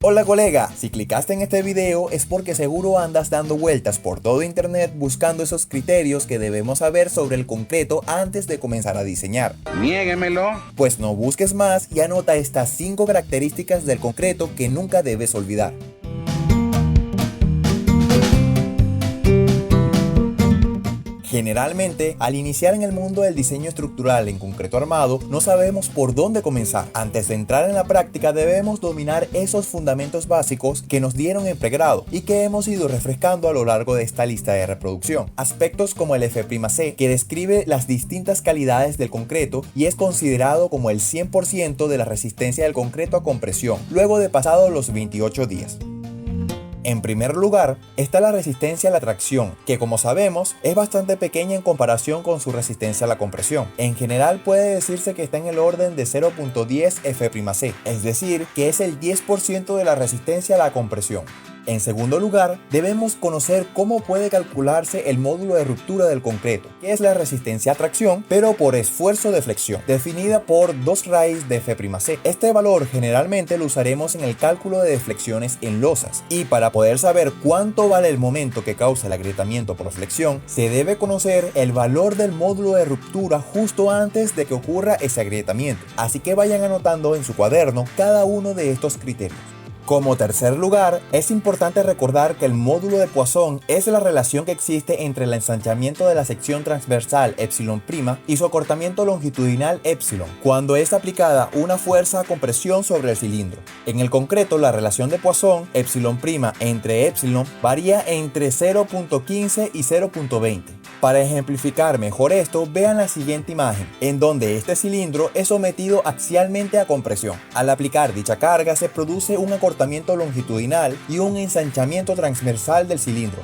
Hola colega, si clicaste en este video es porque seguro andas dando vueltas por todo internet buscando esos criterios que debemos saber sobre el concreto antes de comenzar a diseñar. Niéguemelo. Pues no busques más y anota estas 5 características del concreto que nunca debes olvidar. Generalmente, al iniciar en el mundo del diseño estructural en concreto armado, no sabemos por dónde comenzar. Antes de entrar en la práctica debemos dominar esos fundamentos básicos que nos dieron en pregrado y que hemos ido refrescando a lo largo de esta lista de reproducción. Aspectos como el F'C, que describe las distintas calidades del concreto y es considerado como el 100% de la resistencia del concreto a compresión, luego de pasados los 28 días. En primer lugar, está la resistencia a la tracción, que como sabemos es bastante pequeña en comparación con su resistencia a la compresión. En general puede decirse que está en el orden de 0.10 F'C, es decir, que es el 10% de la resistencia a la compresión. En segundo lugar, debemos conocer cómo puede calcularse el módulo de ruptura del concreto, que es la resistencia a tracción, pero por esfuerzo de flexión, definida por 2 raíz de F'C. Este valor generalmente lo usaremos en el cálculo de deflexiones en losas, y para poder saber cuánto vale el momento que causa el agrietamiento por flexión, se debe conocer el valor del módulo de ruptura justo antes de que ocurra ese agrietamiento, así que vayan anotando en su cuaderno cada uno de estos criterios. Como tercer lugar, es importante recordar que el módulo de Poisson es la relación que existe entre el ensanchamiento de la sección transversal ε' y su acortamiento longitudinal ε, cuando es aplicada una fuerza a compresión sobre el cilindro. En el concreto, la relación de Poisson ε' entre ε varía entre 0.15 y 0.20. Para ejemplificar mejor esto, vean la siguiente imagen, en donde este cilindro es sometido axialmente a compresión. Al aplicar dicha carga se produce un acortamiento longitudinal y un ensanchamiento transversal del cilindro.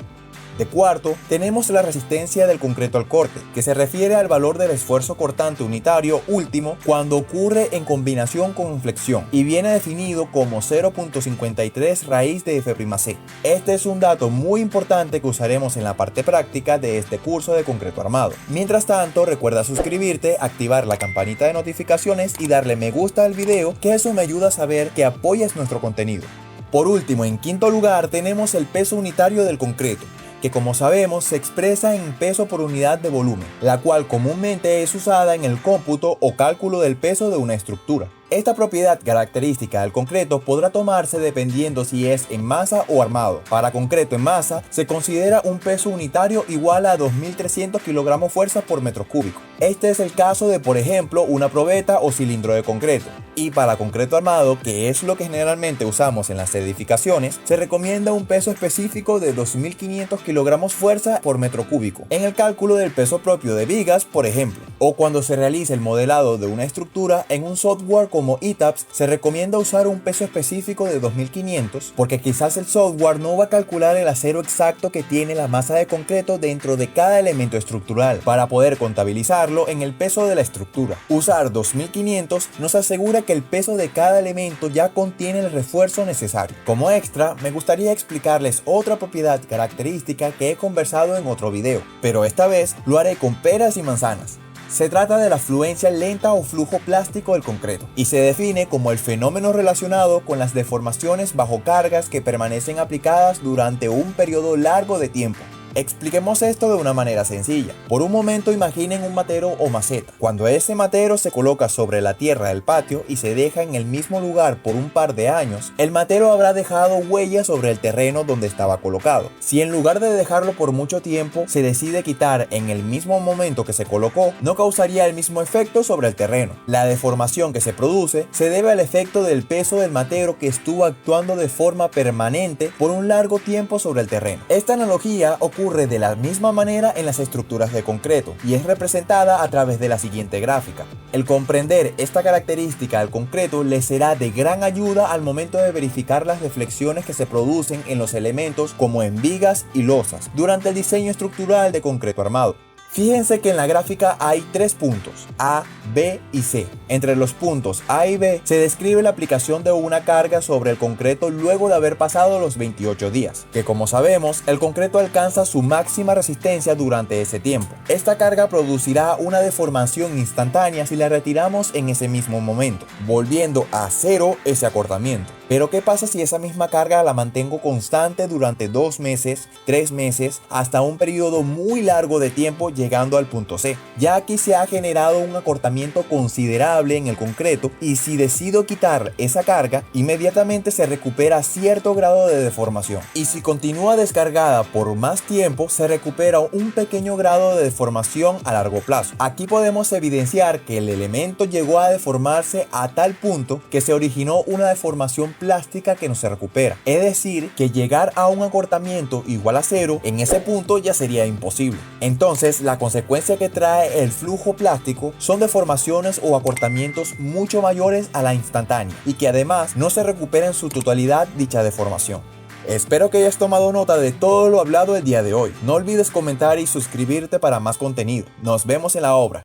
De cuarto, tenemos la resistencia del concreto al corte, que se refiere al valor del esfuerzo cortante unitario último cuando ocurre en combinación con flexión y viene definido como 0.53 raíz de F'C. Este es un dato muy importante que usaremos en la parte práctica de este curso de concreto armado. Mientras tanto, recuerda suscribirte, activar la campanita de notificaciones y darle me gusta al video, que eso me ayuda a saber que apoyas nuestro contenido. Por último, en quinto lugar, tenemos el peso unitario del concreto, que como sabemos se expresa en peso por unidad de volumen, la cual comúnmente es usada en el cómputo o cálculo del peso de una estructura. Esta propiedad característica del concreto podrá tomarse dependiendo si es en masa o armado. Para concreto en masa se considera un peso unitario igual a 2.300 kg fuerza por metro cúbico. Este es el caso de, por ejemplo, una probeta o cilindro de concreto. Y para concreto armado, que es lo que generalmente usamos en las edificaciones, se recomienda un peso específico de 2.500 kg fuerza por metro cúbico, en el cálculo del peso propio de vigas, por ejemplo. O cuando se realiza el modelado de una estructura en un software como ETABS, se recomienda usar un peso específico de 2500 porque quizás el software no va a calcular el acero exacto que tiene la masa de concreto dentro de cada elemento estructural para poder contabilizarlo en el peso de la estructura. Usar 2500 nos asegura que el peso de cada elemento ya contiene el refuerzo necesario. Como extra, me gustaría explicarles otra propiedad característica que he conversado en otro video, pero esta vez lo haré con peras y manzanas. Se trata de la fluencia lenta o flujo plástico del concreto y se define como el fenómeno relacionado con las deformaciones bajo cargas que permanecen aplicadas durante un periodo largo de tiempo. Expliquemos esto de una manera sencilla. Por un momento imaginen un matero o maceta. Cuando ese matero se coloca sobre la tierra del patio y se deja en el mismo lugar por un par de años, el matero habrá dejado huellas sobre el terreno donde estaba colocado. Si en lugar de dejarlo por mucho tiempo se decide quitar en el mismo momento que se colocó, no causaría el mismo efecto sobre el terreno. La deformación que se produce se debe al efecto del peso del matero que estuvo actuando de forma permanente por un largo tiempo sobre el terreno. Esta analogía ocurre de la misma manera en las estructuras de concreto y es representada a través de la siguiente gráfica. El comprender esta característica al concreto les será de gran ayuda al momento de verificar las deflexiones que se producen en los elementos como en vigas y losas durante el diseño estructural de concreto armado. Fíjense que en la gráfica hay 3 puntos, A, B y C. Entre los puntos A y B se describe la aplicación de una carga sobre el concreto luego de haber pasado los 28 días, que como sabemos, el concreto alcanza su máxima resistencia durante ese tiempo. Esta carga producirá una deformación instantánea si la retiramos en ese mismo momento, volviendo a cero ese acortamiento. Pero ¿qué pasa si esa misma carga la mantengo constante durante 2 meses, 3 meses, hasta un periodo muy largo de tiempo llegando al punto C? Ya aquí se ha generado un acortamiento considerable en el concreto y si decido quitar esa carga, inmediatamente se recupera cierto grado de deformación. Y si continúa descargada por más tiempo, se recupera un pequeño grado de deformación a largo plazo. Aquí podemos evidenciar que el elemento llegó a deformarse a tal punto que se originó una deformación plástica que no se recupera. Es decir, que llegar a un acortamiento igual a cero en ese punto ya sería imposible. Entonces, la consecuencia que trae el flujo plástico son deformaciones o acortamientos mucho mayores a la instantánea y que además no se recupera en su totalidad dicha deformación. Espero que hayas tomado nota de todo lo hablado el día de hoy. No olvides comentar y suscribirte para más contenido. Nos vemos en la obra.